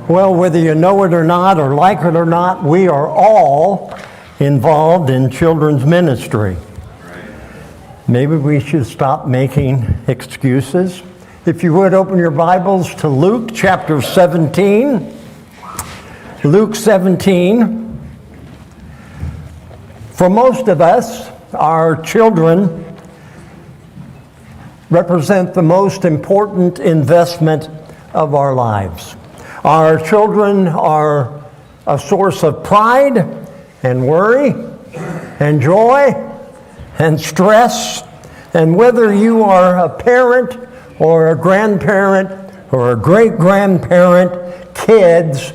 Well, whether you know it or not, or like it or not, we are all involved in children's ministry. Maybe we should stop making excuses. If you would, open your Bibles to Luke chapter 17. Luke 17. For most of us, our children represent the most important investment of our lives. Our children are a source of pride and worry and joy and stress. And whether you are a parent or a grandparent or a great-grandparent, kids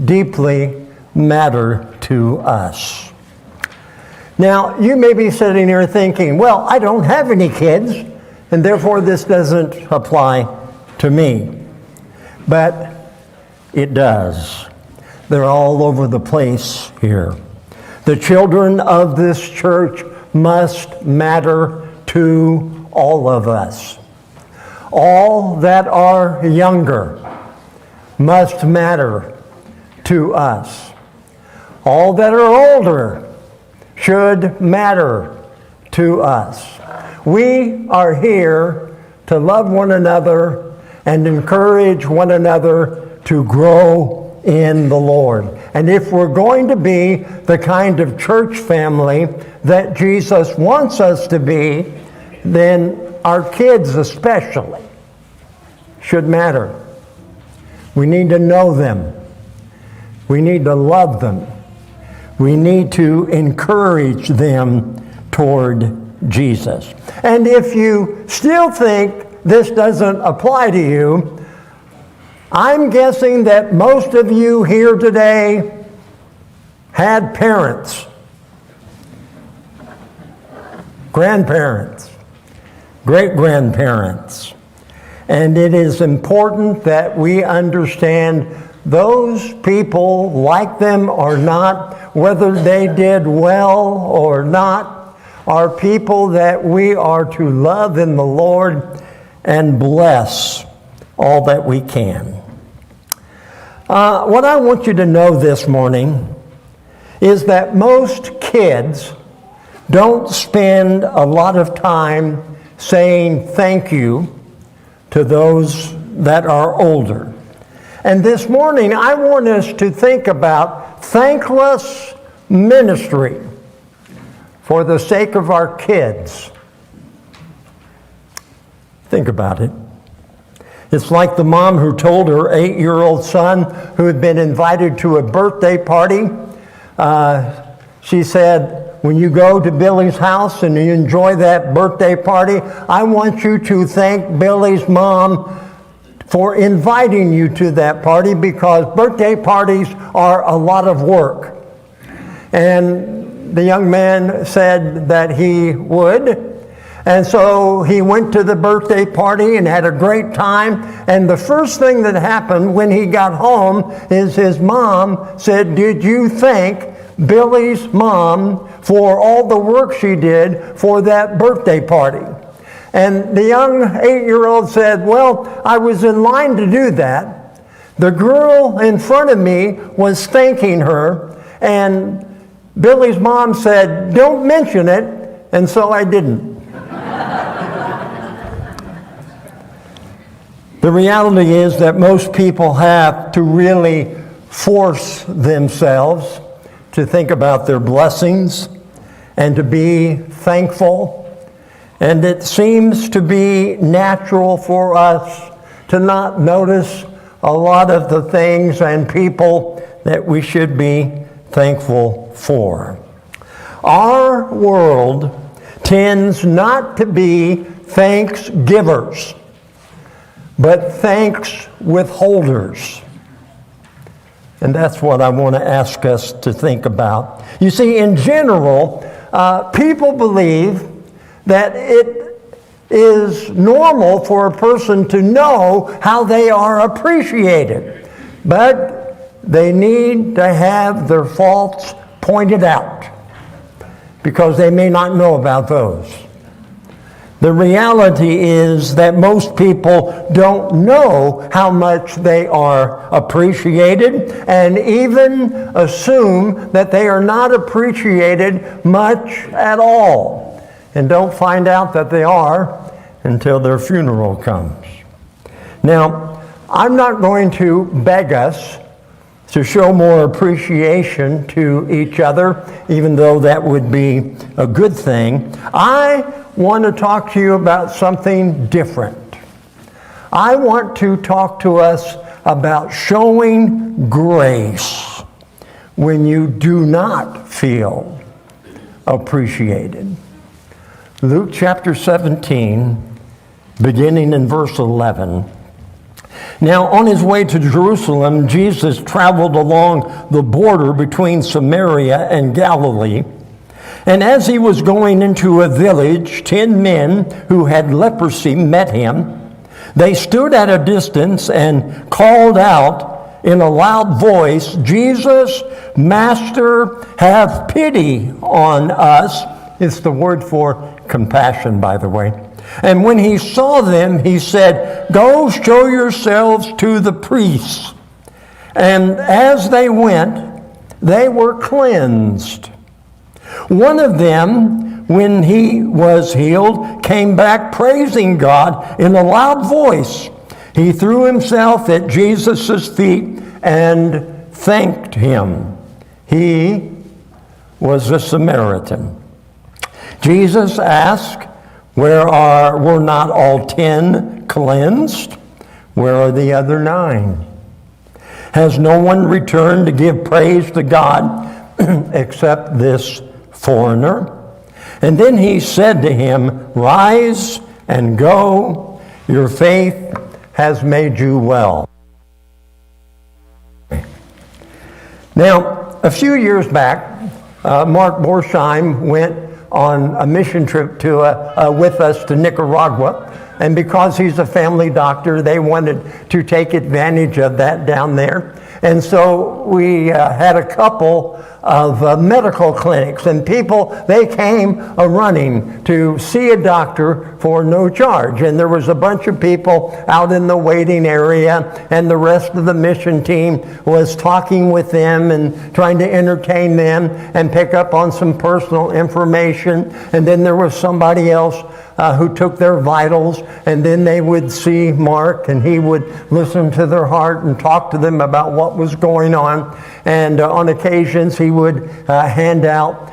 deeply matter to us. Now, you may be sitting here thinking, well, I don't have any kids, and therefore this doesn't apply to me. But it does. They're all over the place here. The children of this church must matter to all of us. All that are younger must matter to us. All that are older should matter to us. We are here to love one another and encourage one another to grow in the Lord. And if we're going to be the kind of church family that Jesus wants us to be, then our kids especially should matter. We need to know them. We need to love them. We need to encourage them toward Jesus. And if you still think this doesn't apply to you, I'm guessing that most of you here today had parents, grandparents, great-grandparents. And it is important that we understand those people, like them or not, whether they did well or not, are people that we are to love in the Lord and bless all that we can. What I want you to know this morning is that most kids don't spend a lot of time saying thank you to those that are older. And this morning I want us to think about thankless ministry for the sake of our kids. Think about it. It's like the mom who told her 8-year-old son who had been invited to a birthday party. She said, when you go to Billy's house and you enjoy that birthday party, I want you to thank Billy's mom for inviting you to that party, because birthday parties are a lot of work. And the young man said that he would. And so he went to the birthday party and had a great time. And the first thing that happened when he got home is his mom said, "Did you thank Billy's mom for all the work she did for that birthday party?" And the young 8-year-old said, "Well, I was in line to do that. The girl in front of me was thanking her, and Billy's mom said, 'Don't mention it,' and so I didn't." The reality is that most people have to really force themselves to think about their blessings and to be thankful. And it seems to be natural for us to not notice a lot of the things and people that we should be thankful for. Our world tends not to be thanks givers, but thanks withholders. And that's what I want to ask us to think about. You see, in general, people believe that it is normal for a person to know how they are appreciated, but they need to have their faults pointed out, because they may not know about those. The reality is that most people don't know how much they are appreciated and even assume that they are not appreciated much at all and don't find out that they are until their funeral comes. Now, I'm not going to beg us to show more appreciation to each other, even though that would be a good thing. I want to talk to you about something different. I want to talk to us about showing grace when you do not feel appreciated. Luke chapter 17, beginning in verse 11. Now, on his way to Jerusalem, Jesus traveled along the border between Samaria and Galilee. And as he was going into a village, 10 men who had leprosy met him. They stood at a distance and called out in a loud voice, "Jesus, Master, have pity on us." It's the word for compassion, by the way. And when he saw them, he said, "Go show yourselves to the priests." And as they went, they were cleansed. One of them, when he was healed, came back praising God in a loud voice. He threw himself at Jesus' feet and thanked him. He was a Samaritan. Jesus asked, were not all 10 cleansed? Where are the other 9? Has no one returned to give praise to God except this foreigner? And then he said to him, "Rise and go. Your faith has made you well." Now, a few years back, Mark Borsheim went on a mission trip with us to Nicaragua. And because he's a family doctor, they wanted to take advantage of that down there. And so we had a couple of medical clinics, and people, they came running to see a doctor for no charge. And there was a bunch of people out in the waiting area, and the rest of the mission team was talking with them and trying to entertain them and pick up on some personal information. And then there was somebody else who took their vitals, and then they would see Mark, and he would listen to their heart and talk to them about what was going on. And on occasions, he would hand out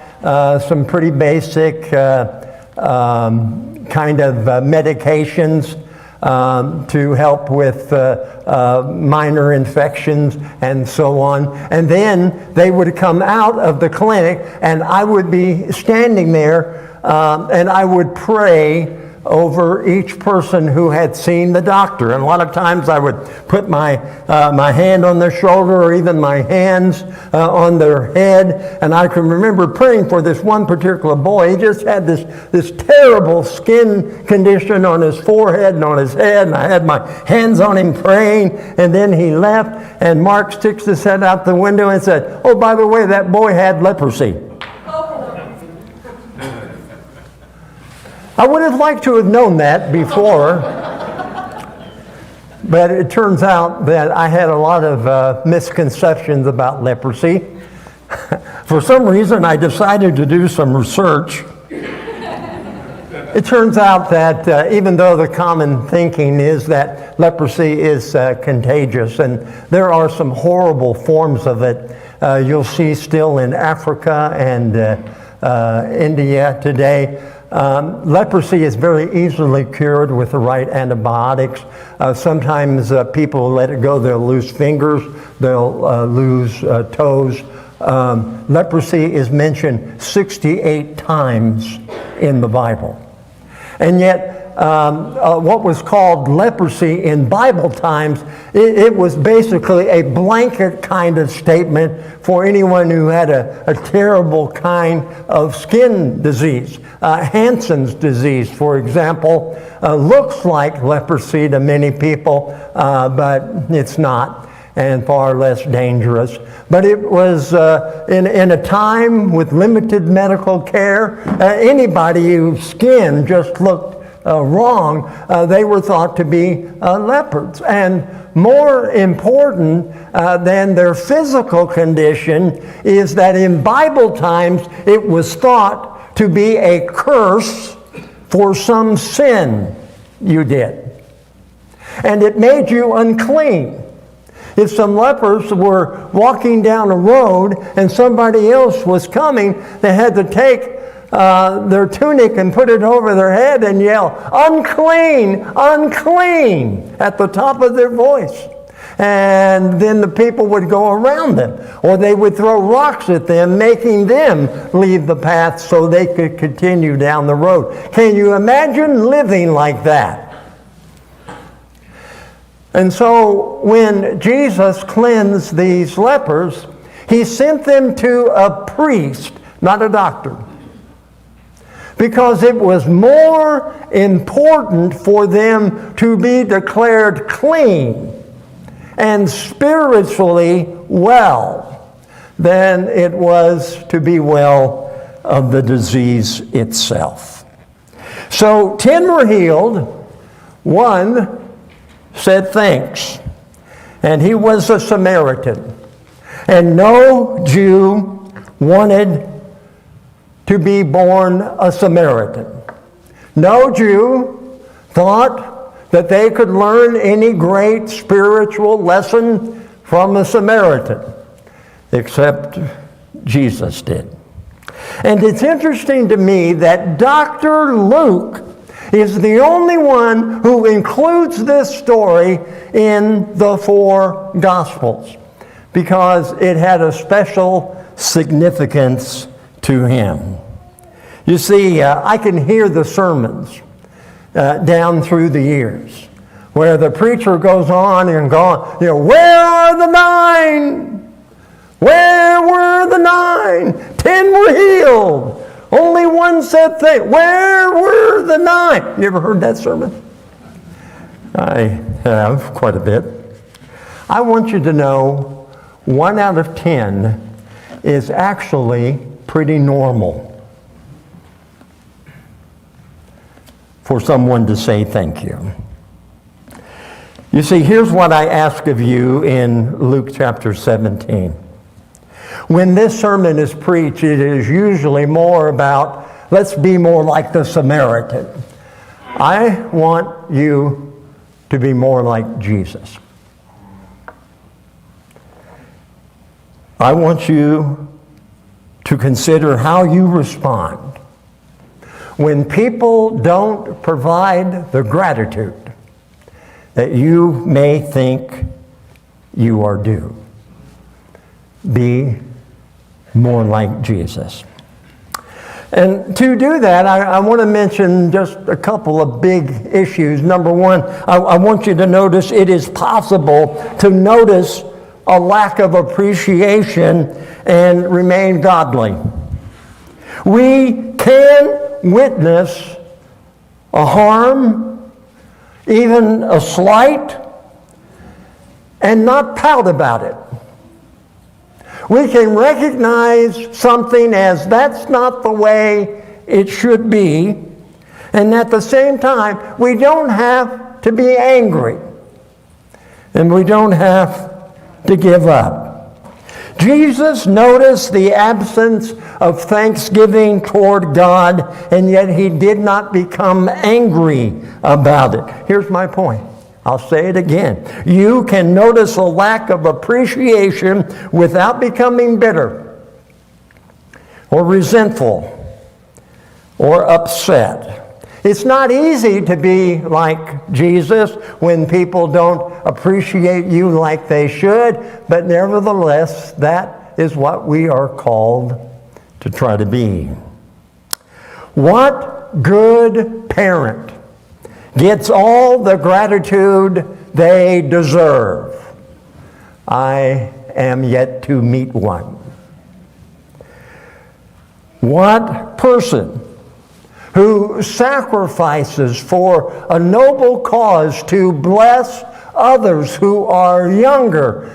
some pretty basic kind of medications to help with minor infections and so on. And then they would come out of the clinic, and I would be standing there and I would pray over each person who had seen the doctor. And a lot of times I would put my hand on their shoulder or even my hands on their head. And I can remember praying for this one particular boy. He just had this terrible skin condition on his forehead and on his head. And I had my hands on him praying. And then he left, and Mark sticks his head out the window and said, "Oh, by the way, that boy had leprosy." I would have liked to have known that before, but it turns out that I had a lot of misconceptions about leprosy. For some reason, I decided to do some research. It turns out that even though the common thinking is that leprosy is contagious, and there are some horrible forms of it, you'll see still in Africa and India today. Leprosy is very easily cured with the right antibiotics. Sometimes people let it go, they'll lose fingers, they'll lose toes. Leprosy is mentioned 68 times in the Bible. And yet, what was called leprosy in Bible times, it was basically a blanket kind of statement for anyone who had a terrible kind of skin disease. Hansen's disease, for example, looks like leprosy to many people, but it's not, and far less dangerous. But it was in a time with limited medical care, anybody whose skin just looked wrong, they were thought to be leopards. And more important than their physical condition is that in Bible times it was thought to be a curse for some sin you did. And it made you unclean. If some lepers were walking down a road and somebody else was coming, they had to take their tunic and put it over their head and yell, "Unclean, unclean," at the top of their voice. And then the people would go around them, or they would throw rocks at them, making them leave the path so they could continue down the road. Can you imagine living like that? And so when Jesus cleansed these lepers, he sent them to a priest, not a doctor, because it was more important for them to be declared clean and spiritually well than it was to be well of the disease itself. So 10 were healed, 1 said thanks, and he was a Samaritan. And no Jew wanted to be born a Samaritan. No Jew thought that they could learn any great spiritual lesson from a Samaritan, except Jesus did. And it's interesting to me that Dr. Luke is the only one who includes this story in the 4 Gospels, because it had a special significance to him. You see, I can hear the sermons down through the years where the preacher goes on and goes, where are the 9? Where were the 9? 10 were healed. Only 1 said thanks. Where were the 9? You ever heard that sermon? I have quite a bit. I want you to know 1 out of 10 is actually pretty normal for someone to say thank you. You see, here's what I ask of you in Luke chapter 17. When this sermon is preached, it is usually more about, let's be more like the Samaritan. I want you to be more like Jesus. I want you to consider how you respond when people don't provide the gratitude that you may think you are due. Be more like Jesus. And to do that, I want to mention just a couple of big issues. Number 1, I want you to notice it is possible to notice a lack of appreciation and remain godly. We can witness a harm, even a slight, and not pout about it. We can recognize something as that's not the way it should be, and at the same time, we don't have to be angry, and we don't have to give up. Jesus noticed the absence of thanksgiving toward God, and yet he did not become angry about it. Here's my point. I'll say it again. You can notice a lack of appreciation without becoming bitter or resentful or upset. It's not easy to be like Jesus when people don't appreciate you like they should, but nevertheless, that is what we are called to try to be. What good parent gets all the gratitude they deserve? I am yet to meet one. What person who sacrifices for a noble cause to bless others who are younger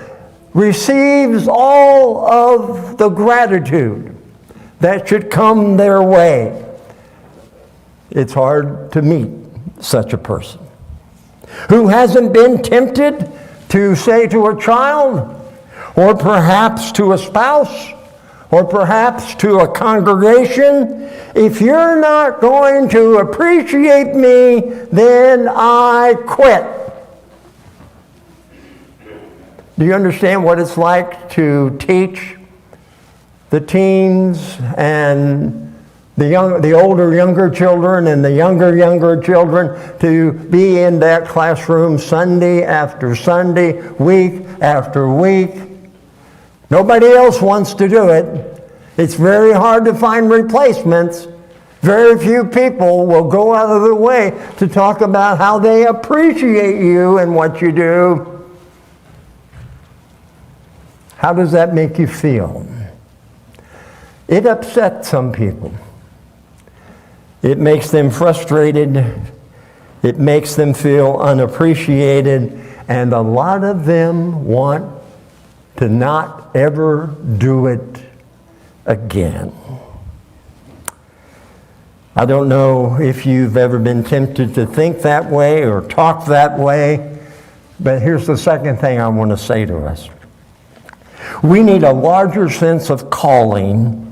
receives all of the gratitude that should come their way? It's hard to meet such a person? Who hasn't been tempted to say to a child, or perhaps to a spouse, or perhaps to a congregation, if you're not going to appreciate me, then I quit. Do you understand what it's like to teach the teens and the older, younger children and the younger children to be in that classroom Sunday after Sunday, week after week? Nobody else wants to do it. It's very hard to find replacements. Very few people will go out of their way to talk about how they appreciate you and what you do. How does that make you feel? It upsets some people. It makes them frustrated. It makes them feel unappreciated. And a lot of them want to not ever do it again. I don't know if you've ever been tempted to think that way or talk that way, but here's the second thing I want to say to us. We need a larger sense of calling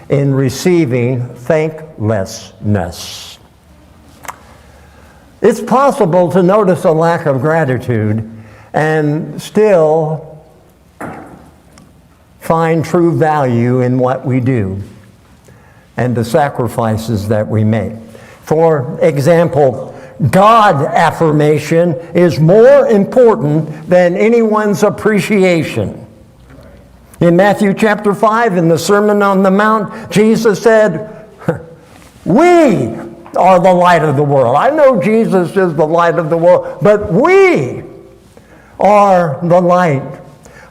in receiving thanklessness. It's possible to notice a lack of gratitude and still find true value in what we do and the sacrifices that we make. For example, God affirmation is more important than anyone's appreciation. In Matthew chapter 5, in the Sermon on the Mount, Jesus said, we are the light of the world. I know Jesus is the light of the world, but we are the light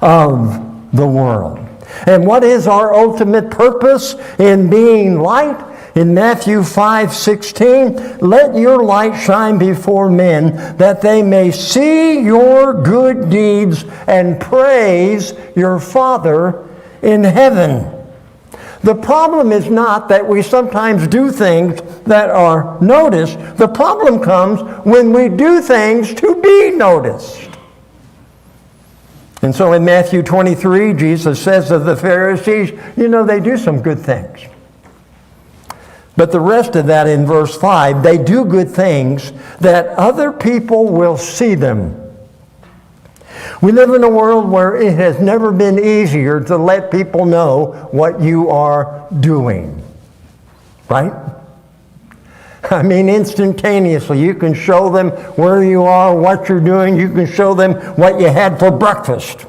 of the world. And what is our ultimate purpose in being light? In Matthew 5:16, let your light shine before men, that they may see your good deeds and praise your Father in heaven. The problem is not that we sometimes do things that are noticed. The problem comes when we do things to be noticed. And so in Matthew 23, Jesus says of the Pharisees, they do some good things. But the rest of that in verse 5, they do good things that other people will see them. We live in a world where it has never been easier to let people know what you are doing. Right? I mean, instantaneously, you can show them where you are, what you're doing. You can show them what you had for breakfast.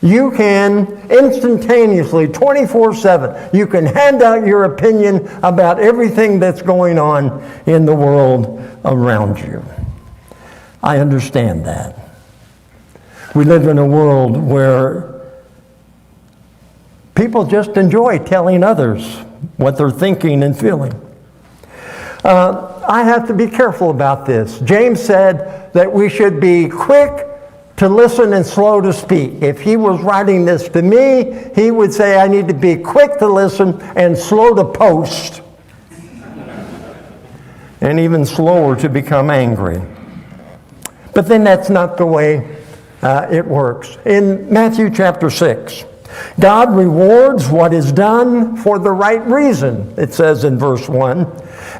You can instantaneously, 24/7, you can hand out your opinion about everything that's going on in the world around you. I understand that. We live in a world where people just enjoy telling others what they're thinking and feeling. I have to be careful about this. James said that we should be quick to listen and slow to speak. If he was writing this to me, he would say I need to be quick to listen and slow to post, and even slower to become angry. But then that's not the way it works. In Matthew chapter 6, God rewards what is done for the right reason, it says in verse 1.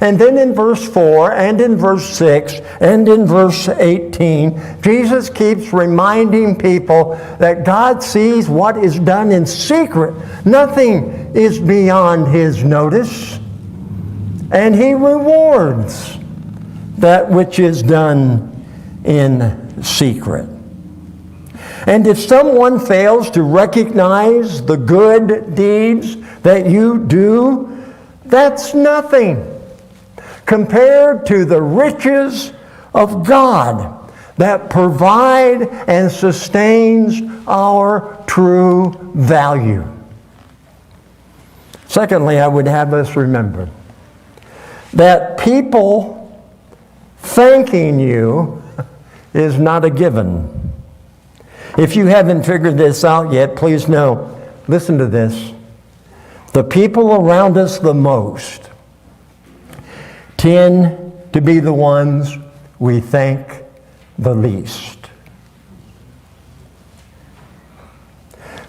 And then in verse 4, and in verse 6, and in verse 18, Jesus keeps reminding people that God sees what is done in secret. Nothing is beyond His notice. And He rewards that which is done in secret. And if someone fails to recognize the good deeds that you do, that's nothing compared to the riches of God that provide and sustains our true value. Secondly, I would have us remember that people thanking you is not a given. If you haven't figured this out yet, please know, listen to this. The people around us the most tend to be the ones we thank the least.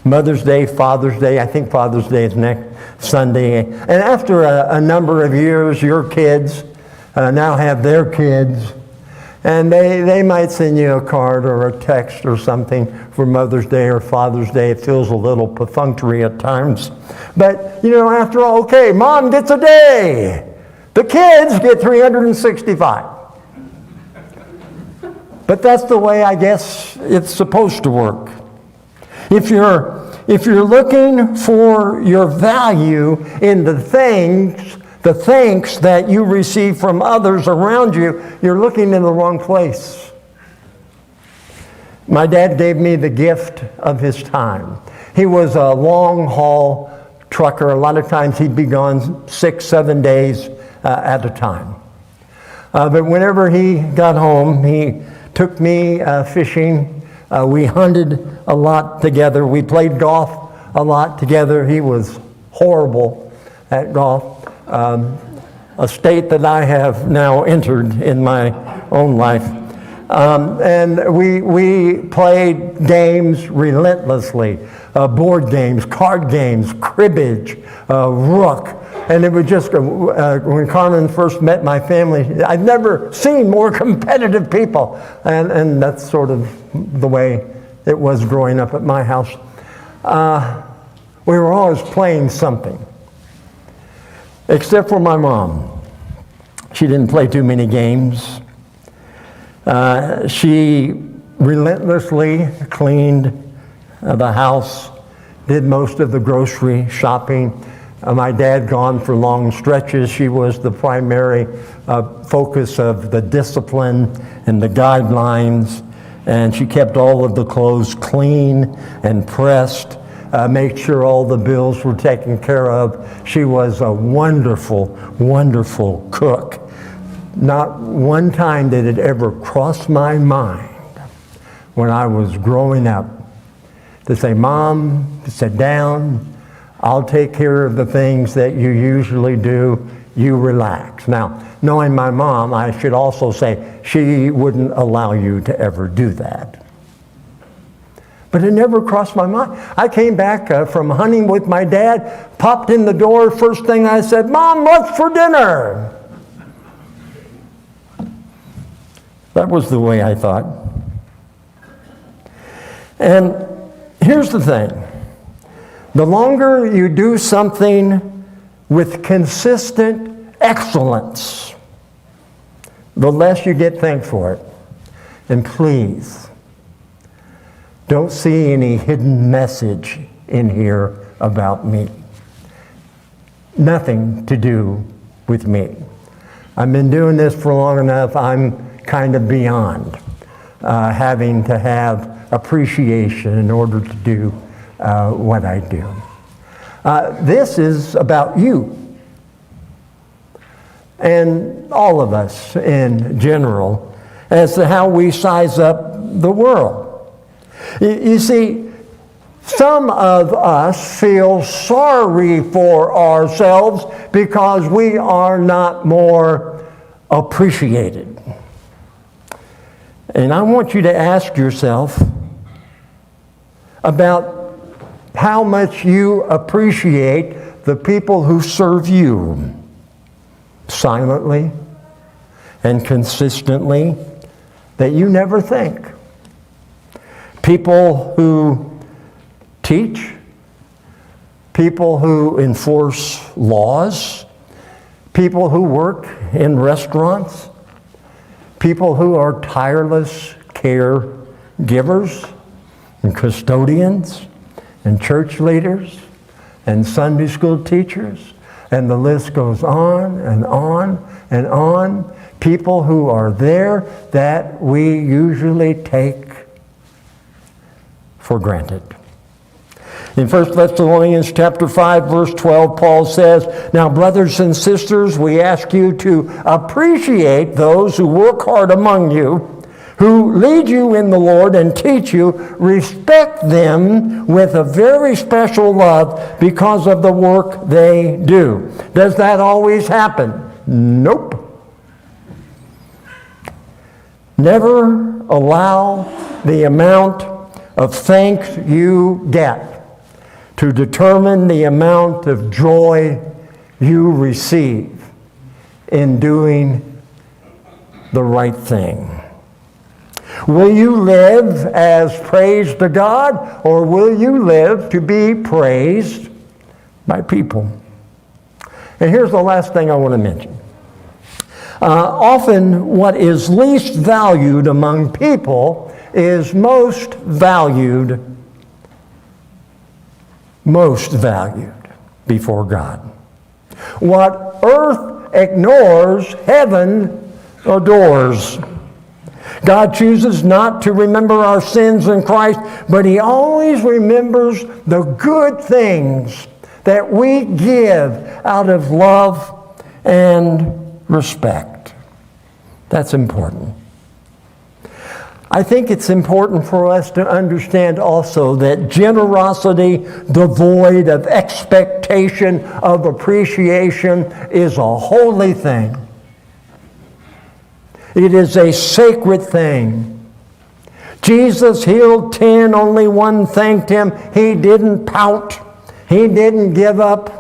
Mother's Day, Father's Day, I think Father's Day is next Sunday. And after a number of years, your kids now have their kids, and they might send you a card or a text or something for Mother's Day or Father's Day. It feels a little perfunctory at times. But, after all, okay, Mom gets a day. The kids get 365. But that's the way I guess it's supposed to work. If you're looking for your value in the thanks that you receive from others around you, you're looking in the wrong place. My dad gave me the gift of his time. He was a long-haul trucker. A lot of times he'd be gone 6-7 days at a time. But whenever he got home, he took me fishing. We hunted a lot together. We played golf a lot together. He was horrible at golf. A state that I have now entered in my own life. And we played games relentlessly. Board games, card games, cribbage, rook. And it was just, when Carmen first met my family, I've never seen more competitive people. And that's sort of the way it was growing up at my house. We were always playing something. Except for my mom. She didn't play too many games. She relentlessly cleaned the house, did most of the grocery shopping. My dad gone for long stretches. She was the primary focus of the discipline and the guidelines, and she kept all of the clothes clean and pressed, made sure all the bills were taken care of. She was a wonderful, wonderful cook. Not one time did it ever cross my mind when I was growing up to say, Mom, sit down, I'll take care of the things that you usually do, you relax. Now, knowing my mom, I should also say she wouldn't allow you to ever do that. But it never crossed my mind. I came back from hunting with my dad, popped in the door, first thing I said, Mom, what's for dinner? That was the way I thought. And here's the thing. The longer you do something with consistent excellence, the less you get thanked for it. And please, don't see any hidden message in here about me. Nothing to do with me. I've been doing this for long enough. I'm kind of beyond having to have appreciation in order to do what I do. This is about you and all of us in general as to how we size up the world. You see, some of us feel sorry for ourselves because we are not more appreciated. And I want you to ask yourself about how much you appreciate the people who serve you silently and consistently that you never think. People who teach, people who enforce laws, people who work in restaurants, people who are tireless caregivers and custodians and church leaders and Sunday school teachers, and the list goes on and on and on. People who are there that we usually take for granted. In 1 Thessalonians chapter 5, verse 12, Paul says, "Now, brothers and sisters, we ask you to appreciate those who work hard among you, who lead you in the Lord and teach you. Respect them with a very special love because of the work they do." Does that always happen? Nope. Never allow the amount of thanks you get to determine the amount of joy you receive in doing the right thing. Will you live as praise to God, or will you live to be praised by people? And here's the last thing I want to mention. Often what is least valued among people is most valued before God. What earth ignores, heaven adores. God chooses not to remember our sins in Christ, but He always remembers the good things that we give out of love and respect. That's important. I think it's important for us to understand also that generosity devoid of expectation of appreciation is a holy thing. It is a sacred thing. Jesus healed 10, only one thanked Him. He didn't pout. He didn't give up.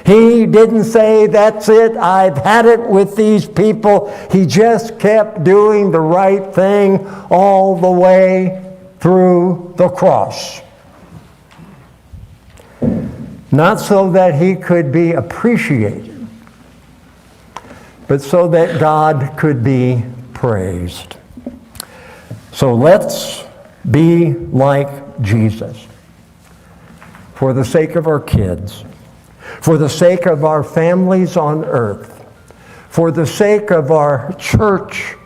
He didn't say, that's it, I've had it with these people. He just kept doing the right thing all the way through the cross. Not so that He could be appreciated, but so that God could be praised. So let's be like Jesus for the sake of our kids, for the sake of our families on earth, for the sake of our church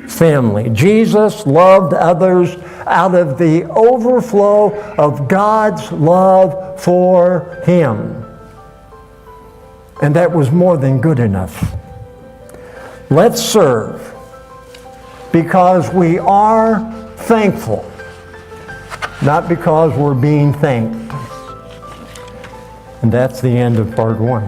family. Jesus loved others out of the overflow of God's love for Him. And that was more than good enough. Let's serve because we are thankful, not because we're being thanked. And that's the end of part 1.